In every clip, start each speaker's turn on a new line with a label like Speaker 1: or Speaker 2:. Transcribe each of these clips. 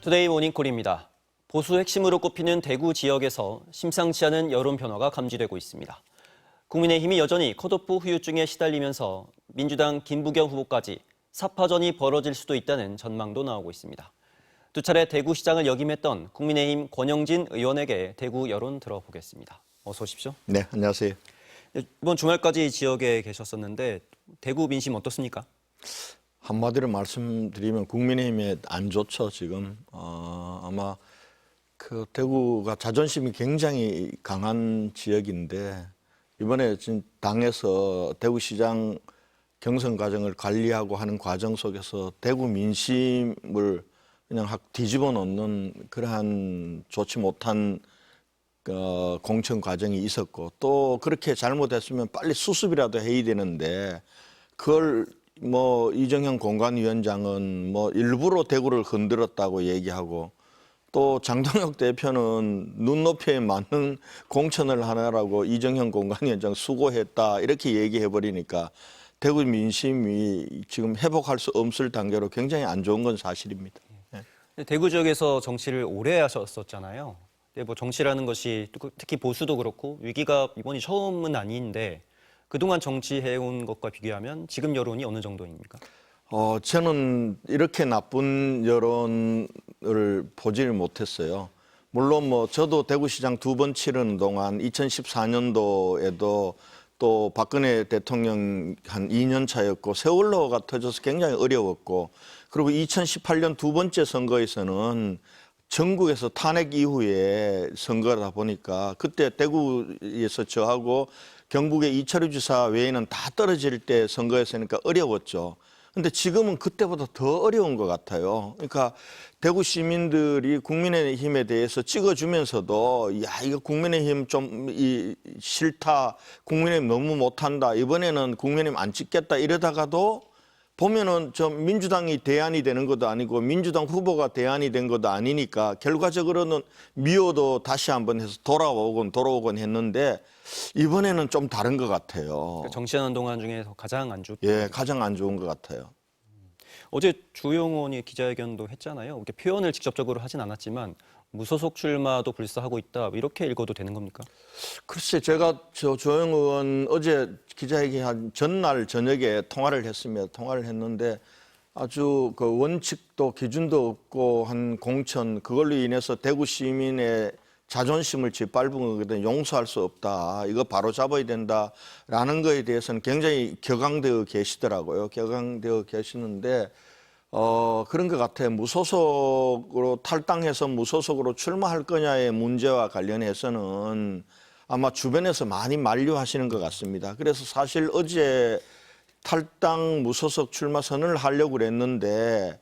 Speaker 1: 투데이 모닝콜입니다. 보수 핵심으로 꼽히는 대구 지역에서 심상치 않은 여론 변화가 감지되고 있습니다. 국민의힘이 여전히 컷오프 후유증에 시달리면서 민주당 김부겸 후보까지 사파전이 벌어질 수도 있다는 전망도 나오고 있습니다. 두 차례 대구시장을 역임했던 국민의힘 권영진 의원에게 대구 여론 들어보겠습니다. 어서 오십시오.
Speaker 2: 네, 안녕하세요.
Speaker 1: 이번 주말까지 지역에 계셨었는데 대구 민심 어떻습니까?
Speaker 2: 한마디로 말씀드리면 국민의힘에 안 좋죠, 지금. 아마 그 대구가 자존심이 굉장히 강한 지역인데 이번에 지금 당에서 대구시장 경선 과정을 관리하고 하는 과정 속에서 대구 민심을 그냥 확 뒤집어 놓는 그러한 좋지 못한 공천 과정이 있었고 또 그렇게 잘못했으면 빨리 수습이라도 해야 되는데 그걸 뭐 이정현 공관위원장은 뭐 일부러 대구를 흔들었다고 얘기하고 또 장동혁 대표는 눈높이에 맞는 공천을 하느라고 이정현 공관위원장 수고했다 이렇게 얘기해 버리니까 대구 민심이 지금 회복할 수 없을 단계로 굉장히 안 좋은 건 사실입니다.
Speaker 1: 네. 대구 지역에서 정치를 오래 하셨었잖아요. 근데 뭐 정치라는 것이 특히 보수도 그렇고 위기가 이번이 처음은 아닌데 그동안 정치해온 것과 비교하면 지금 여론이 어느 정도입니까?
Speaker 2: 저는 이렇게 나쁜 여론을 보지를 못했어요. 물론 뭐 저도 대구시장 2번 치르는 동안 2014년도에도 또 박근혜 대통령 한 2년 차였고 세월호가 터져서 굉장히 어려웠고 그리고 2018년 2번째 선거에서는 전국에서 탄핵 이후에 선거다 보니까 그때 대구에서 저하고 경북의 이철우 지사 외에는 다 떨어질 때 선거였으니까 어려웠죠. 근데 지금은 그때보다 더 어려운 것 같아요. 그러니까 대구 시민들이 국민의힘에 대해서 찍어주면서도 야 이거 국민의힘 좀 싫다, 국민의힘 너무 못한다, 이번에는 국민의힘 안 찍겠다 이러다가도 보면은 좀 민주당이 대안이 되는 것도 아니고 민주당 후보가 대안이 된 것도 아니니까 결과적으로는 미워도 다시 한번 해서 돌아오곤 했는데 이번에는 좀 다른 것 같아요.
Speaker 1: 정치하는 동안 중에서 가장 안 좋다.
Speaker 2: 예, 가장 안 좋은 것 같아요.
Speaker 1: 어제 주호영 의원이 기자회견도 했잖아요. 이렇게 표현을 직접적으로 하진 않았지만 무소속 출마도 불사하고 있다. 이렇게 읽어도 되는 겁니까?
Speaker 2: 글쎄, 제가 주호영 의원 어제 기자회견 전날 저녁에 통화를 했는데 아주 그 원칙도 기준도 없고 한 공천 그걸로 인해서 대구 시민의 자존심을 짓밟은 거거든. 용서할 수 없다. 이거 바로 잡아야 된다라는 거에 대해서는 굉장히 격앙되어 계시더라고요. 격앙되어 계시는데 그런 것 같아요. 무소속으로 탈당해서 무소속으로 출마할 거냐의 문제와 관련해서는 아마 주변에서 많이 만류하시는 것 같습니다. 그래서 사실 어제 탈당 무소속 출마 선언을 하려고 그랬는데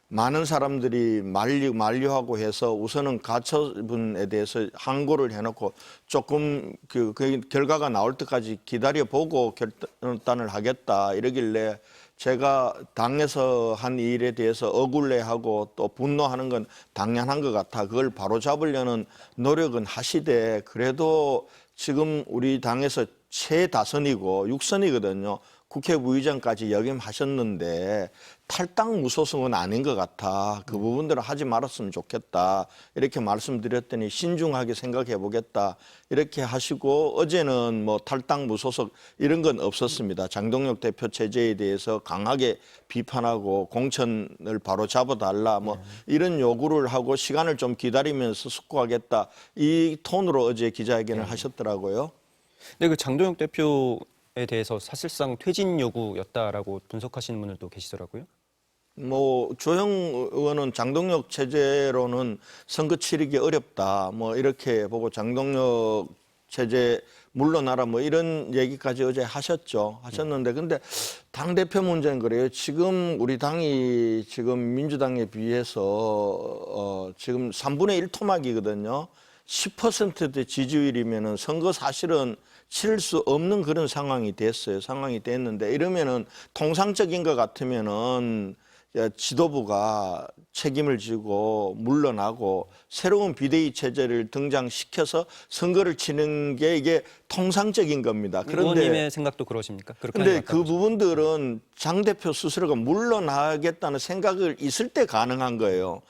Speaker 2: 많은 사람들이 만류하고 해서 우선은 가처분에 대해서 항고를 해놓고 조금 그 결과가 나올 때까지 기다려보고 결단을 하겠다 이러길래 제가 당에서 한 일에 대해서 억울해하고 또 분노하는 건 당연한 것 같아. 그걸 바로잡으려는 노력은 하시되 그래도 지금 우리 당에서 최다선이고 6선이거든요. 국회 부의장까지 역임하셨는데 탈당 무소속은 아닌 것 같아. 그 부분들은 하지 말았으면 좋겠다. 이렇게 말씀드렸더니 신중하게 생각해 보겠다. 이렇게 하시고 어제는 뭐 탈당 무소속 이런 건 없었습니다. 장동혁 대표 체제에 대해서 강하게 비판하고 공천을 바로 잡아달라 뭐 이런 요구를 하고 시간을 좀 기다리면서 숙고하겠다. 이 톤으로 어제 기자회견을 하셨더라고요.
Speaker 1: 근데 그 장동혁 대표에 대해서 사실상 퇴진 요구였다라고 분석하시는 분들도 계시더라고요.
Speaker 2: 뭐 주호영 의원은 장동혁 체제로는 선거 치르기 어렵다. 뭐 이렇게 보고 장동혁 체제 물러나라 뭐 이런 얘기까지 어제 하셨는데 근데 당 대표 문제는 그래요. 지금 우리 당이 지금 민주당에 비해서 지금 3분의 1 토막이거든요. 10%대 지지율이면은 선거 사실은 치를 수 없는 그런 상황이 됐는데 이러면은 통상적인 것 같으면은 지도부가 책임을 지고 물러나고 새로운 비대위 체제를 등장시켜서 선거를 치는 게 이게 통상적인 겁니다. 그런데
Speaker 1: 의원님의 생각도 그러십니까?
Speaker 2: 그런데 그 부분들은 장 대표 스스로가 물러나겠다는 생각을 있을 때 가능한 거예요.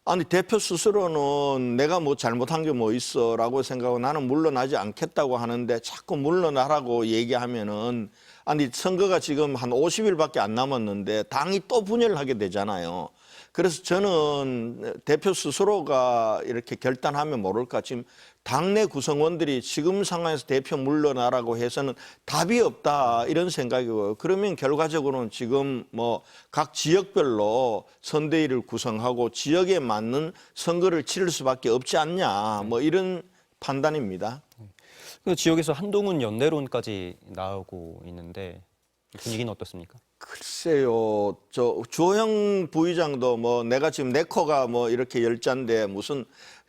Speaker 2: 아니 대표 스스로는 내가 뭐 잘못한 게 뭐 있어라고 생각하고 나는 물러나지 않겠다고 하는데 자꾸 물러나라고 얘기하면은 아니 선거가 지금 한 50일밖에 안 남았는데 당이 또 분열하게 되잖아요. 그래서 저는 대표 스스로가 이렇게 결단하면 모를까 지금 당내 구성원들이 지금 상황에서 대표 물러나라고 해서는 답이 없다 이런 생각이고요. 그러면 결과적으로는 지금 뭐 각 지역별로 선대위를 구성하고 지역에 맞는 선거를 치를 수밖에 없지 않냐 뭐 이런 판단입니다.
Speaker 1: 그 지역에서 한동훈 연대론까지 나오고 있는데 분위기는 어떻습니까?
Speaker 2: 글쎄요, 저 주호영 부의장도 뭐 내가 지금 내 코가 뭐 이렇게 열잔데 무슨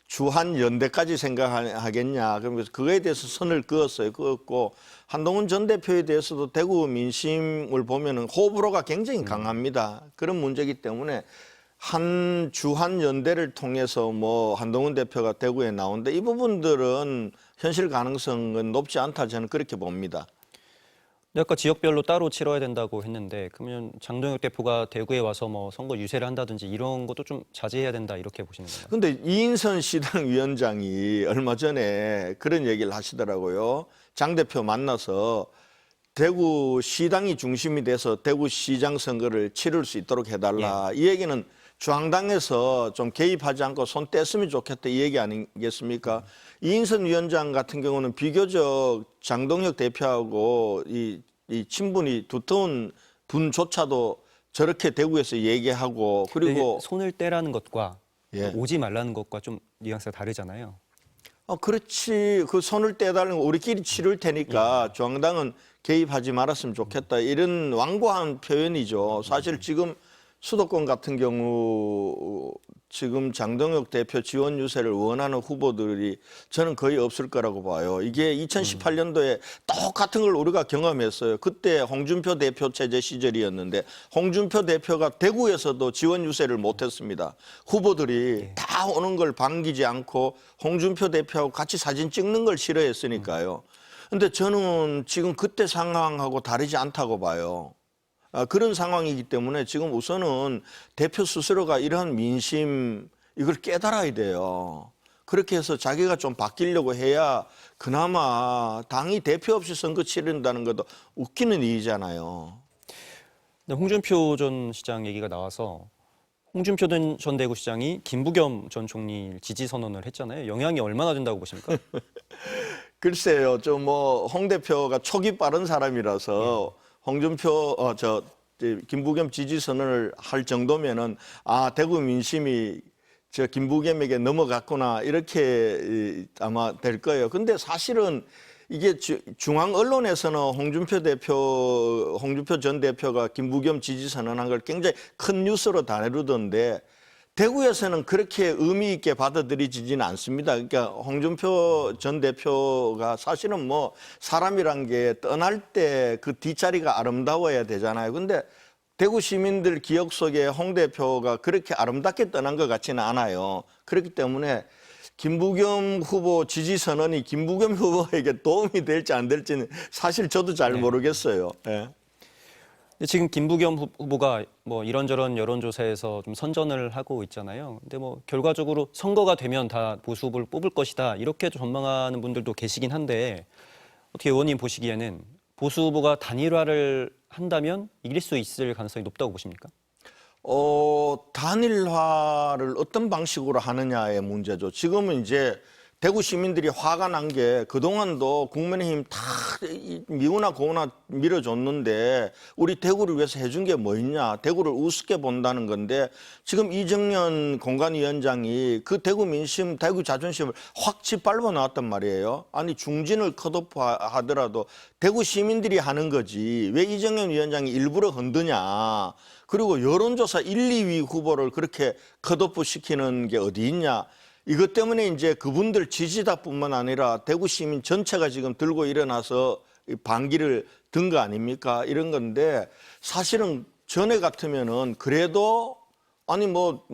Speaker 2: 주한 연대까지 생각하겠냐. 그러면서 그거에 대해서 선을 그었어요. 그었고 한동훈 전 대표에 대해서도 대구 민심을 보면은 호불호가 굉장히 강합니다. 그런 문제이기 때문에 한 주한 연대를 통해서 뭐 한동훈 대표가 대구에 나오는데 이 부분들은 현실 가능성은 높지 않다 저는 그렇게 봅니다.
Speaker 1: 아까 지역별로 따로 치러야 된다고 했는데 그러면 장동혁 대표가 대구에 와서 뭐 선거 유세를 한다든지 이런 것도 좀 자제해야 된다 이렇게 보시는 건가요?
Speaker 2: 근데 이인선 시당 위원장이 얼마 전에 그런 얘기를 하시더라고요. 장 대표 만나서 대구 시당이 중심이 돼서 대구 시장 선거를 치를 수 있도록 해달라. 이 얘기는 중앙당에서 좀 개입하지 않고 손 뗐으면 좋겠다 이 얘기 아니겠습니까? 이인선 위원장 같은 경우는 비교적 장동혁 대표하고 이 친분이 두터운 분조차도 저렇게 대구에서 얘기하고 그리고
Speaker 1: 손을 떼라는 것과
Speaker 2: 예.
Speaker 1: 오지 말라는 것과 좀 뉘앙스가 다르잖아요.
Speaker 2: 그렇지. 그 손을 떼달라는 거 우리끼리 치를 테니까 중앙당은 개입하지 말았으면 좋겠다. 이런 완고한 표현이죠. 사실 지금 수도권 같은 경우 지금 장동혁 대표 지원 유세를 원하는 후보들이 저는 거의 없을 거라고 봐요. 이게 2018년도에 똑같은 걸 우리가 경험했어요. 그때 홍준표 대표 체제 시절이었는데 홍준표 대표가 대구에서도 지원 유세를 못했습니다. 후보들이 다 오는 걸 반기지 않고 홍준표 대표하고 같이 사진 찍는 걸 싫어했으니까요. 근데 저는 지금 그때 상황하고 다르지 않다고 봐요. 그런 상황이기 때문에 지금 우선은 대표 스스로가 이러한 민심 이걸 깨달아야 돼요. 그렇게 해서 자기가 좀 바뀌려고 해야 그나마 당이 대표 없이 선거 치른다는 것도 웃기는 일이잖아요.
Speaker 1: 근데 홍준표 전 시장 얘기가 나와서 홍준표 전 대구시장이 김부겸 전 총리 지지 선언을 했잖아요. 영향이 얼마나 된다고 보십니까?
Speaker 2: 글쎄요, 좀 뭐 홍 대표가 촉이 빠른 사람이라서 홍준표 김부겸 지지 선언을 할 정도면은 대구 민심이 저 김부겸에게 넘어갔구나 이렇게 아마 될 거예요. 근데 사실은 이게 중앙 언론에서는 홍준표 전 대표가 김부겸 지지 선언한 걸 굉장히 큰 뉴스로 다루던데 대구에서는 그렇게 의미 있게 받아들이지는 않습니다. 그러니까 홍준표 전 대표가 사실은 뭐 사람이란 게 떠날 때 그 뒷자리가 아름다워야 되잖아요. 근데 대구 시민들 기억 속에 홍 대표가 그렇게 아름답게 떠난 것 같지는 않아요. 그렇기 때문에 김부겸 후보 지지 선언이 김부겸 후보에게 도움이 될지 안 될지는 사실 저도 잘 모르겠어요. 네.
Speaker 1: 지금 김부겸 후보가 뭐 이런저런 여론조사에서 좀 선전을 하고 있잖아요. 근데 뭐 결과적으로 선거가 되면 다 보수 후보를 뽑을 것이다 이렇게 전망하는 분들도 계시긴 한데 어떻게 의원님 보시기에는 보수 후보가 단일화를 한다면 이길 수 있을 가능성이 높다고 보십니까?
Speaker 2: 단일화를 어떤 방식으로 하느냐의 문제죠. 지금은 이제 대구 시민들이 화가 난 게 그동안도 국민의힘 다 미우나 고우나 밀어줬는데 우리 대구를 위해서 해준 게 뭐 있냐. 대구를 우습게 본다는 건데 지금 이정년 공관위원장이 그 대구 민심, 대구 자존심을 확 짓밟아 나왔단 말이에요. 아니 중진을 컷오프하더라도 대구 시민들이 하는 거지. 왜 이정년 위원장이 일부러 흔드냐. 그리고 여론조사 1, 2위 후보를 그렇게 컷오프 시키는 게 어디 있냐. 이것 때문에 이제 그분들 지지자뿐만 아니라 대구 시민 전체가 지금 들고 일어나서 반기를 든 거 아닙니까? 이런 건데 사실은 전에 같으면은 그래도 아니 뭐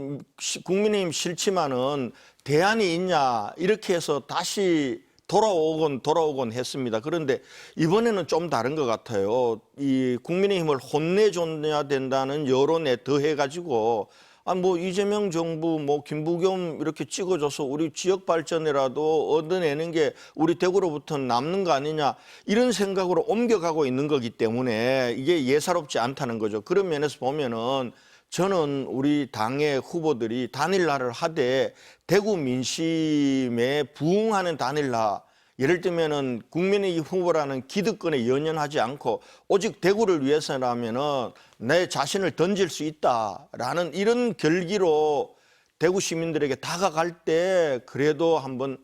Speaker 2: 국민의힘 싫지만은 대안이 있냐 이렇게 해서 다시 돌아오곤 했습니다. 그런데 이번에는 좀 다른 것 같아요. 이 국민의힘을 혼내줘야 된다는 여론에 더해가지고 뭐 이재명 정부 뭐 김부겸 이렇게 찍어줘서 우리 지역 발전이라도 얻어내는 게 우리 대구로부터 남는 거 아니냐 이런 생각으로 옮겨가고 있는 거기 때문에 이게 예사롭지 않다는 거죠. 그런 면에서 보면은 저는 우리 당의 후보들이 단일화를 하되 대구 민심에 부응하는 단일화, 예를 들면은 국민의 후보라는 기득권에 연연하지 않고 오직 대구를 위해서라면은 내 자신을 던질 수 있다라는 이런 결기로 대구 시민들에게 다가갈 때 그래도 한번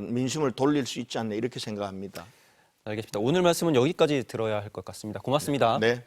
Speaker 2: 민심을 돌릴 수 있지 않나 이렇게 생각합니다.
Speaker 1: 알겠습니다. 오늘 말씀은 여기까지 들어야 할 것 같습니다. 고맙습니다.
Speaker 2: 네.